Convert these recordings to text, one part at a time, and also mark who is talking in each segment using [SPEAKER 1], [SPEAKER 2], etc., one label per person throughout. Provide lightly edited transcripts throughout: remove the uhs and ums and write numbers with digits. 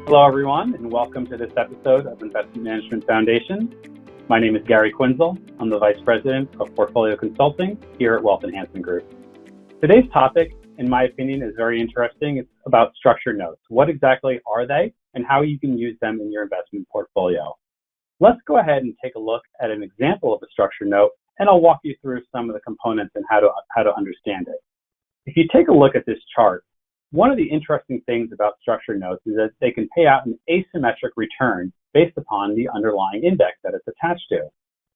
[SPEAKER 1] Hello, everyone, and welcome to this episode of Investment Management Foundation. My name is Gary Quinzel. I'm the Vice President of Portfolio Consulting here at Wealth Enhancement Group. Today's topic, in my opinion, is very interesting. It's about structured notes. What exactly are they and how you can use them in your investment portfolio? Let's go ahead and take a look at an example of a structured note, and I'll walk you through some of the components and how to understand it. If you take a look at this chart, one of the interesting things about structured notes is that they can pay out an asymmetric return based upon the underlying index that it's attached to.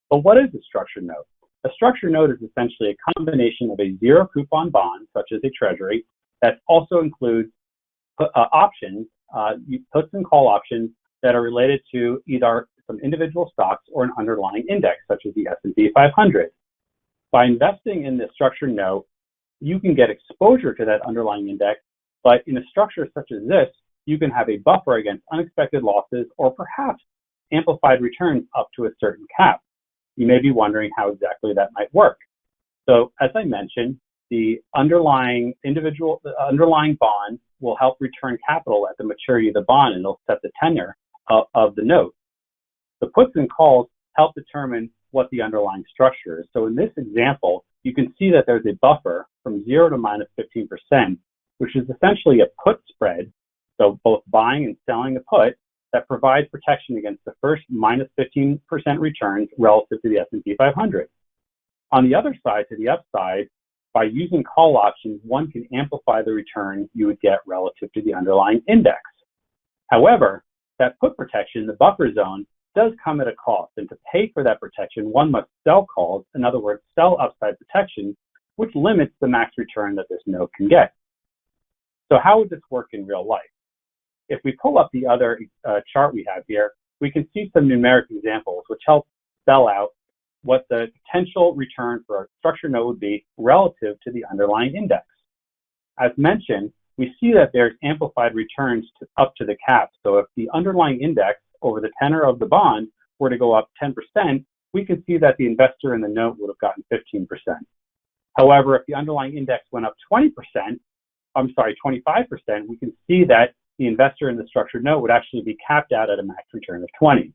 [SPEAKER 1] But what is a structured note? A structured note is essentially a combination of a zero coupon bond, such as a treasury, that also includes options, puts and call options that are related to either some individual stocks or an underlying index, such as the S&P 500. By investing in this structured note, you can get exposure to that underlying index, but in a structure such as this, you can have a buffer against unexpected losses or perhaps amplified returns up to a certain cap. You may be wondering how exactly that might work. So as I mentioned, the underlying bond will help return capital at the maturity of the bond, and it'll set the tenor of the note. The puts and calls help determine what the underlying structure is. So in this example, you can see that there's a buffer from 0 to minus 15%, which is essentially a put spread, so both buying and selling a put, that provides protection against the first minus 15% returns relative to the S&P 500. On the other side, to the upside, by using call options, one can amplify the return you would get relative to the underlying index. However, that put protection, the buffer zone, does come at a cost, and to pay for that protection, one must sell calls, in other words, sell upside protection, which limits the max return that this note can get. So how would this work in real life? If we pull up the other chart we have here, we can see some numeric examples which help spell out what the potential return for a structured note would be relative to the underlying index. As mentioned, we see that there's amplified returns up to the cap. So if the underlying index over the tenor of the bond were to go up 10%, we can see that the investor in the note would have gotten 15%. However, if the underlying index went up 25%, we can see that the investor in the structured note would actually be capped out at a max return of 20.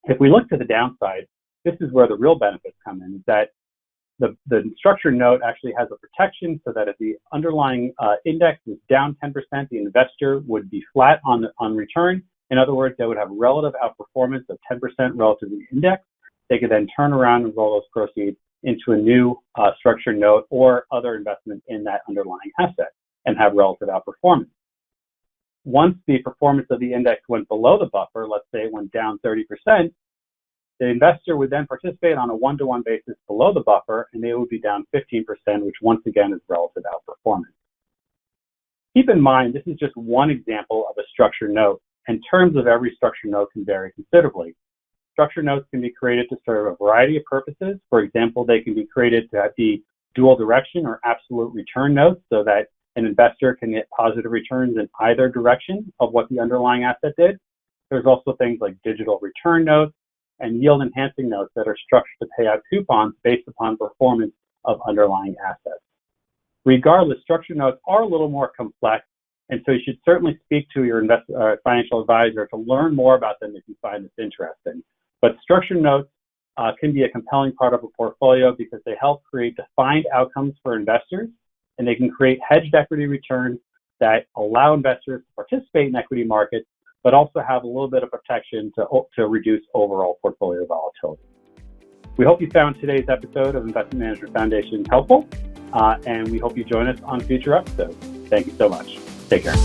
[SPEAKER 1] If we look to the downside, this is where the real benefits come in, that the structured note actually has a protection so that if the underlying index is down 10%, the investor would be flat on return. In other words, they would have relative outperformance of 10% relative to the index. They could then turn around and roll those proceeds into a new structured note or other investment in that underlying asset and have relative outperformance. Once the performance of the index went below the buffer, let's say it went down 30%, the investor would then participate on a one-to-one basis below the buffer, and they would be down 15%, which once again is relative outperformance. Keep in mind, this is just one example of a structured note, and terms of every structured note can vary considerably. Structured notes can be created to serve a variety of purposes. For example, they can be created to be dual direction or absolute return notes so that an investor can get positive returns in either direction of what the underlying asset did. There's also things like digital return notes and yield enhancing notes that are structured to pay out coupons based upon performance of underlying assets. Regardless, structured notes are a little more complex, and so you should certainly speak to your financial advisor to learn more about them if you find this interesting. But structured notes can be a compelling part of a portfolio because they help create defined outcomes for investors, and they can create hedged equity returns that allow investors to participate in equity markets, but also have a little bit of protection to reduce overall portfolio volatility. We hope you found today's episode of Investment Management Foundation helpful, and we hope you join us on future episodes. Thank you so much. Take care.